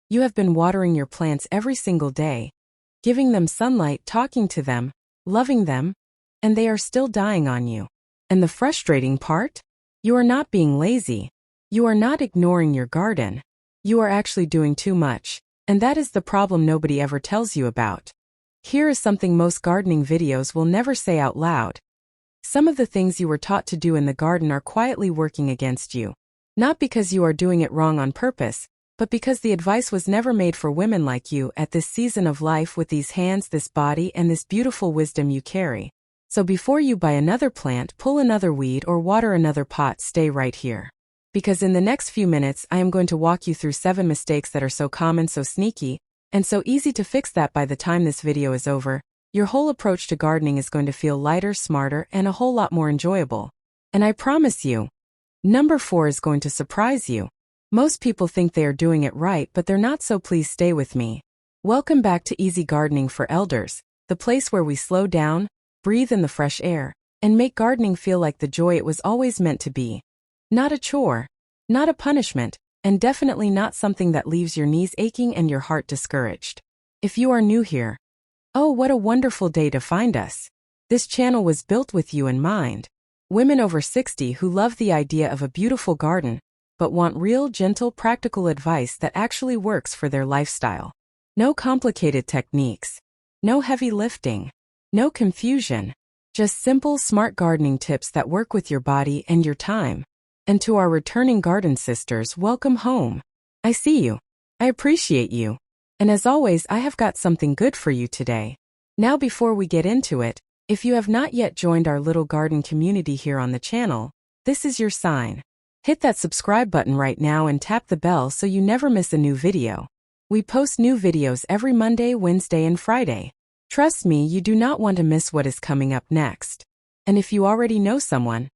You have been watering your plants every single day, giving them sunlight, talking to them, loving them, and they are still dying on you. And the frustrating part? You are not being lazy. You are not ignoring your garden. You are actually doing too much, and that is the problem nobody ever tells you about. Here is something most gardening videos will never say out loud. Some of the things you were taught to do in the garden are quietly working against you. Not because you are doing it wrong on purpose, but because the advice was never made for women like you at this season of life with these hands, this body, and this beautiful wisdom you carry. So before you buy another plant, pull another weed, or water another pot, stay right here. Because in the next few minutes, I am going to walk you through 7 mistakes that are so common, so sneaky, and so easy to fix that by the time this video is over, your whole approach to gardening is going to feel lighter, smarter, and a whole lot more enjoyable. And I promise you, number 4 is going to surprise you. Most people think they are doing it right, but they're not, so please stay with me. Welcome back to Easy Gardening for Elders, the place where we slow down, breathe in the fresh air, and make gardening feel like the joy it was always meant to be. Not a chore, not a punishment, and definitely not something that leaves your knees aching and your heart discouraged. If you are new here, oh, what a wonderful day to find us. This channel was built with you in mind. Women over 60 who love the idea of a beautiful garden, but want real, gentle, practical advice that actually works for their lifestyle. No complicated techniques. No heavy lifting. No confusion. Just simple, smart gardening tips that work with your body and your time. And to our returning garden sisters, welcome home. I see you. I appreciate you. And as always, I have got something good for you today. Now before we get into it, if you have not yet joined our little garden community here on the channel, this is your sign. Hit that subscribe button right now and tap the bell so you never miss a new video. We post new videos every Monday, Wednesday, and Friday. Trust me, you do not want to miss what is coming up next. And if you already know someone,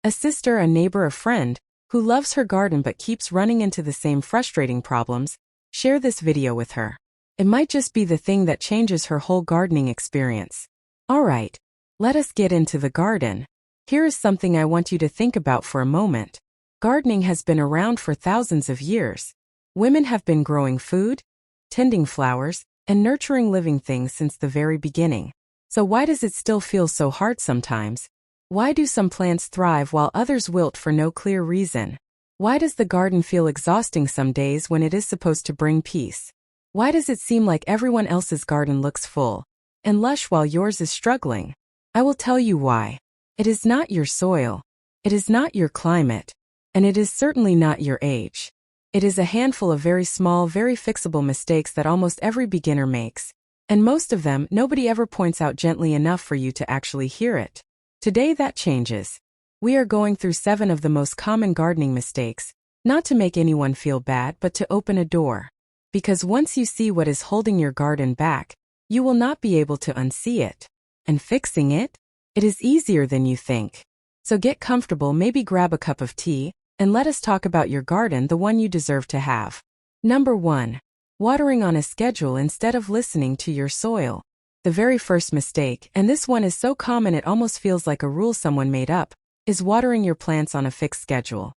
a sister, a neighbor, a friend, who loves her garden but keeps running into the same frustrating problems, share this video with her. It might just be the thing that changes her whole gardening experience. Alright, let us get into the garden. Here is something I want you to think about for a moment. Gardening has been around for thousands of years. Women have been growing food, tending flowers, and nurturing living things since the very beginning. So why does it still feel so hard sometimes? Why do some plants thrive while others wilt for no clear reason? Why does the garden feel exhausting some days when it is supposed to bring peace? Why does it seem like everyone else's garden looks full and lush while yours is struggling? I will tell you why. It is not your soil. It is not your climate. And it is certainly not your age. It is a handful of very small, very fixable mistakes that almost every beginner makes. And most of them, nobody ever points out gently enough for you to actually hear it. Today that changes. We are going through 7 of the most common gardening mistakes, not to make anyone feel bad but to open a door. Because once you see what is holding your garden back, you will not be able to unsee it. And fixing it? It is easier than you think. So get comfortable, maybe grab a cup of tea, and let us talk about your garden, the one you deserve to have. Number 1. Watering on a schedule instead of listening to your soil. The very first mistake, and this one is so common it almost feels like a rule someone made up, is watering your plants on a fixed schedule.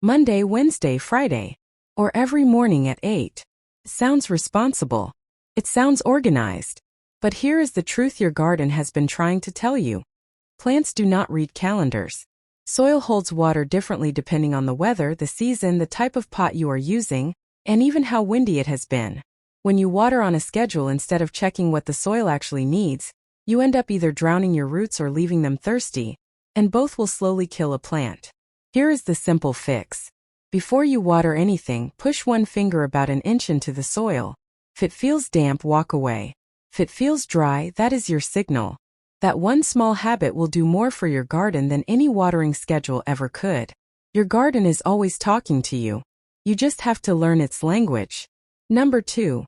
Monday, Wednesday, Friday. Or every morning at 8. It sounds responsible. It sounds organized. But here is the truth your garden has been trying to tell you. Plants do not read calendars. Soil holds water differently depending on the weather, the season, the type of pot you are using, and even how windy it has been. When you water on a schedule instead of checking what the soil actually needs, you end up either drowning your roots or leaving them thirsty, and both will slowly kill a plant. Here is the simple fix. Before you water anything, push one finger about an inch into the soil. If it feels damp, walk away. If it feels dry, that is your signal. That one small habit will do more for your garden than any watering schedule ever could. Your garden is always talking to you. You just have to learn its language. Number 2.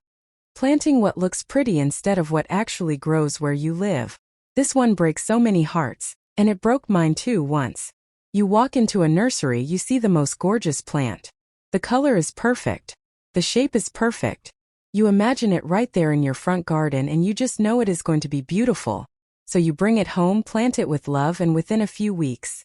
Planting what looks pretty instead of what actually grows where you live. This one breaks so many hearts, and it broke mine too once. You walk into a nursery, you see the most gorgeous plant. The color is perfect. The shape is perfect. You imagine it right there in your front garden and you just know it is going to be beautiful. So you bring it home, plant it with love, and within a few weeks,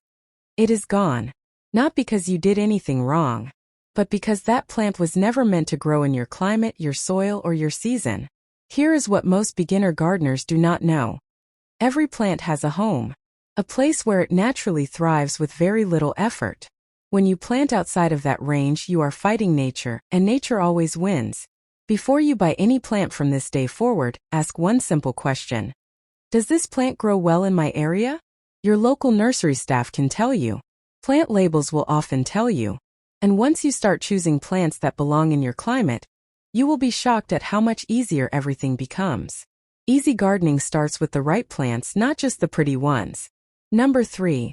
it is gone. Not because you did anything wrong, but because that plant was never meant to grow in your climate, your soil, or your season. Here is what most beginner gardeners do not know. Every plant has a home, a place where it naturally thrives with very little effort. When you plant outside of that range, you are fighting nature, and nature always wins. Before you buy any plant from this day forward, ask one simple question. Does this plant grow well in my area? Your local nursery staff can tell you. Plant labels will often tell you. And once you start choosing plants that belong in your climate, you will be shocked at how much easier everything becomes. Easy gardening starts with the right plants, not just the pretty ones. Number 3.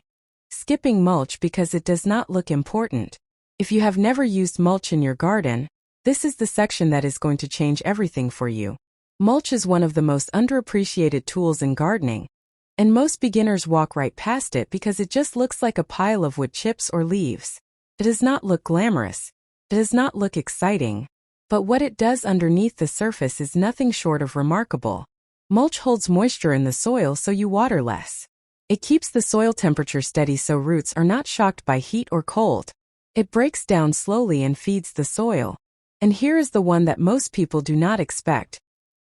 Skipping mulch because it does not look important. If you have never used mulch in your garden, this is the section that is going to change everything for you. Mulch is one of the most underappreciated tools in gardening, and most beginners walk right past it because it just looks like a pile of wood chips or leaves. It does not look glamorous. It does not look exciting. But what it does underneath the surface is nothing short of remarkable. Mulch holds moisture in the soil so you water less. It keeps the soil temperature steady so roots are not shocked by heat or cold. It breaks down slowly and feeds the soil. And here is the one that most people do not expect.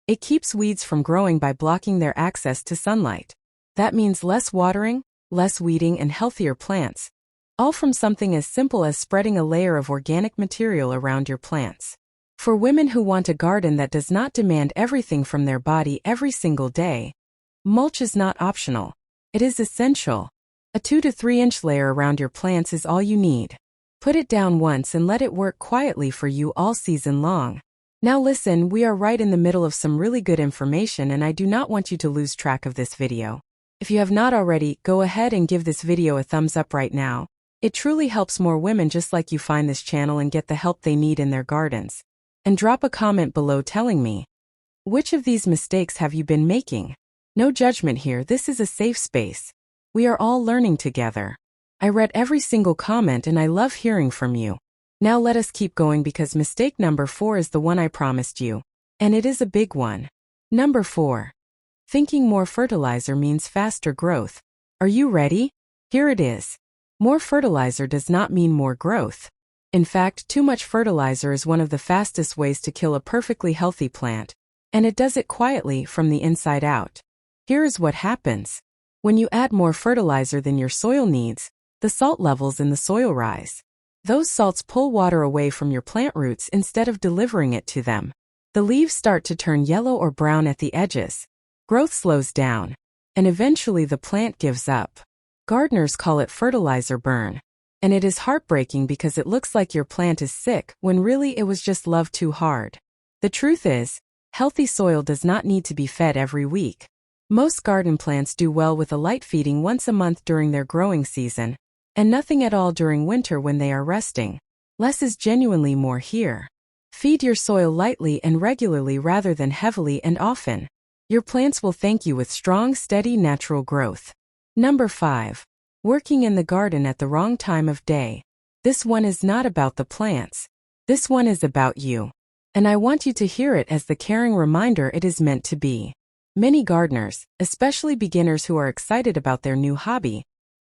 It keeps weeds from growing by blocking their access to sunlight. That means less watering, less weeding, and healthier plants. All from something as simple as spreading a layer of organic material around your plants. For women who want a garden that does not demand everything from their body every single day, mulch is not optional. It is essential. A 2 to 3 inch layer around your plants is all you need. Put it down once and let it work quietly for you all season long. Now listen, we are right in the middle of some really good information and I do not want you to lose track of this video. If you have not already, go ahead and give this video a thumbs up right now. It truly helps more women just like you find this channel and get the help they need in their gardens. And drop a comment below telling me, which of these mistakes have you been making? No judgment here, this is a safe space. We are all learning together. I read every single comment and I love hearing from you. Now let us keep going because mistake number 4 is the one I promised you. And it is a big one. Number 4. Thinking more fertilizer means faster growth. Are you ready? Here it is. More fertilizer does not mean more growth. In fact, too much fertilizer is one of the fastest ways to kill a perfectly healthy plant. And it does it quietly from the inside out. Here is what happens. When you add more fertilizer than your soil needs, the salt levels in the soil rise. Those salts pull water away from your plant roots instead of delivering it to them. The leaves start to turn yellow or brown at the edges. Growth slows down. And eventually the plant gives up. Gardeners call it fertilizer burn. And it is heartbreaking because it looks like your plant is sick when really it was just loved too hard. The truth is, healthy soil does not need to be fed every week. Most garden plants do well with a light feeding once a month during their growing season, and nothing at all during winter when they are resting. Less is genuinely more here. Feed your soil lightly and regularly rather than heavily and often. Your plants will thank you with strong, steady, natural growth. Number 5. Working in the garden at the wrong time of day. This one is not about the plants. This one is about you. And I want you to hear it as the caring reminder it is meant to be. Many gardeners, especially beginners who are excited about their new hobby,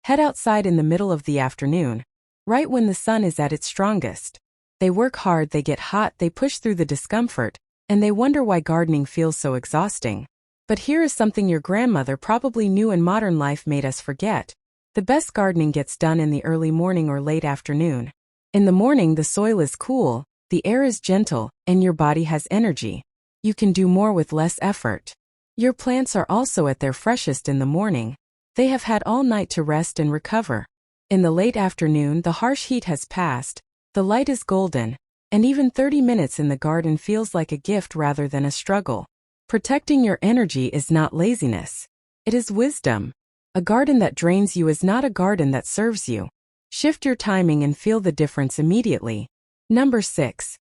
head outside in the middle of the afternoon, right when the sun is at its strongest. They work hard, they get hot, they push through the discomfort, and they wonder why gardening feels so exhausting. But here is something your grandmother probably knew and modern life made us forget. The best gardening gets done in the early morning or late afternoon. In the morning, the soil is cool, the air is gentle, and your body has energy. You can do more with less effort. Your plants are also at their freshest in the morning. They have had all night to rest and recover. In the late afternoon, the harsh heat has passed, the light is golden, and even 30 minutes in the garden feels like a gift rather than a struggle. Protecting your energy is not laziness. It is wisdom. A garden that drains you is not a garden that serves you. Shift your timing and feel the difference immediately. Number 6.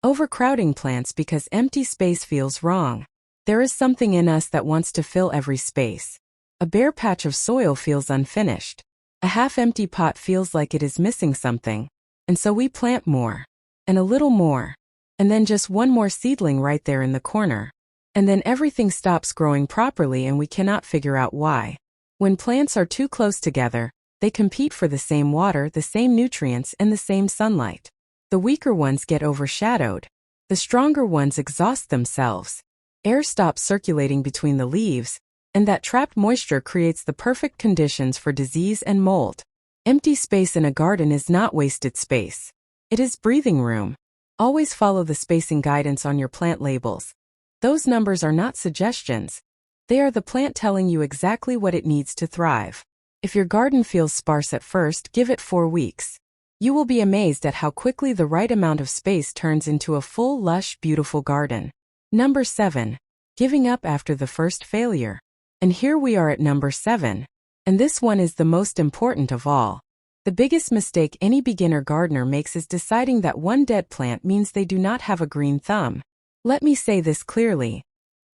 Overcrowding plants because empty space feels wrong. There is something in us that wants to fill every space. A bare patch of soil feels unfinished. A half-empty pot feels like it is missing something. And so we plant more. And a little more. And then just one more seedling right there in the corner. And then everything stops growing properly and we cannot figure out why. When plants are too close together, they compete for the same water, the same nutrients, and the same sunlight. The weaker ones get overshadowed. The stronger ones exhaust themselves. Air stops circulating between the leaves, and that trapped moisture creates the perfect conditions for disease and mold. Empty space in a garden is not wasted space. It is breathing room. Always follow the spacing guidance on your plant labels. Those numbers are not suggestions. They are the plant telling you exactly what it needs to thrive. If your garden feels sparse at first, give it 4 weeks. You will be amazed at how quickly the right amount of space turns into a full, lush, beautiful garden. Number 7. Giving up after the first failure. And here we are at number 7. And this one is the most important of all. The biggest mistake any beginner gardener makes is deciding that one dead plant means they do not have a green thumb. Let me say this clearly.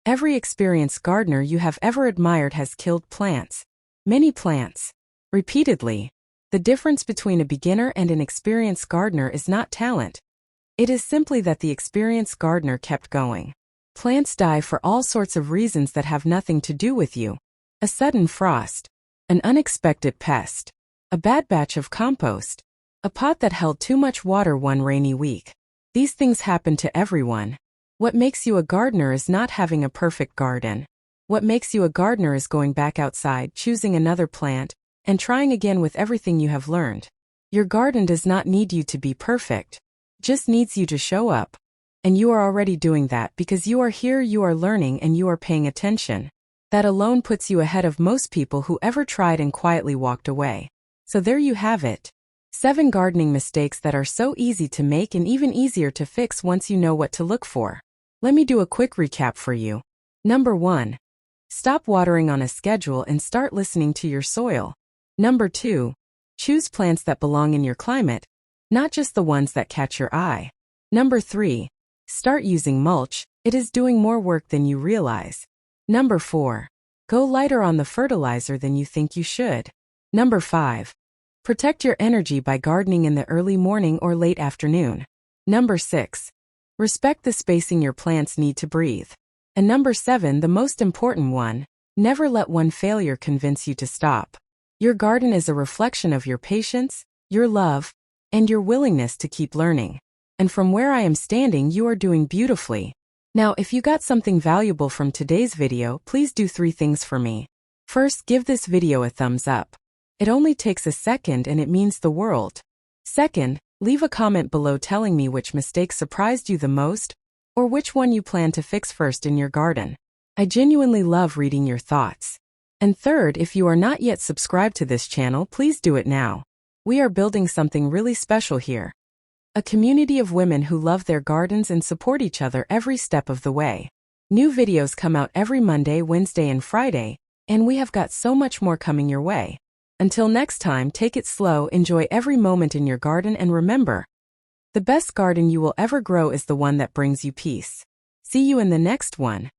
Every experienced gardener you have ever admired has killed plants. Many plants. Repeatedly. The difference between a beginner and an experienced gardener is not talent. It is simply that the experienced gardener kept going. Plants die for all sorts of reasons that have nothing to do with you. A sudden frost. An unexpected pest. A bad batch of compost. A pot that held too much water one rainy week. These things happen to everyone. What makes you a gardener is not having a perfect garden. What makes you a gardener is going back outside, choosing another plant, and trying again with everything you have learned. Your garden does not need you to be perfect. It just needs you to show up. And you are already doing that because you are here, you are learning, and you are paying attention. That alone puts you ahead of most people who ever tried and quietly walked away. So there you have it. 7 gardening mistakes that are so easy to make and even easier to fix once you know what to look for. Let me do a quick recap for you. Number 1. Stop watering on a schedule and start listening to your soil. Number 2. Choose plants that belong in your climate, not just the ones that catch your eye. Number 3. Start using mulch. It is doing more work than you realize. Number 4. Go lighter on the fertilizer than you think you should. Number 5. Protect your energy by gardening in the early morning or late afternoon. Number 6. Respect the spacing your plants need to breathe. And number 7, the most important one, never let one failure convince you to stop. Your garden is a reflection of your patience, your love, and your willingness to keep learning. And from where I am standing, you are doing beautifully. Now, if you got something valuable from today's video, please do 3 things for me. First, give this video a thumbs up. It only takes a second and it means the world. Second, leave a comment below telling me which mistake surprised you the most, or which one you plan to fix first in your garden. I genuinely love reading your thoughts. And third, if you are not yet subscribed to this channel, please do it now. We are building something really special here. A community of women who love their gardens and support each other every step of the way. New videos come out every Monday, Wednesday, and Friday, and we have got so much more coming your way. Until next time, take it slow, enjoy every moment in your garden, and remember, the best garden you will ever grow is the one that brings you peace. See you in the next one.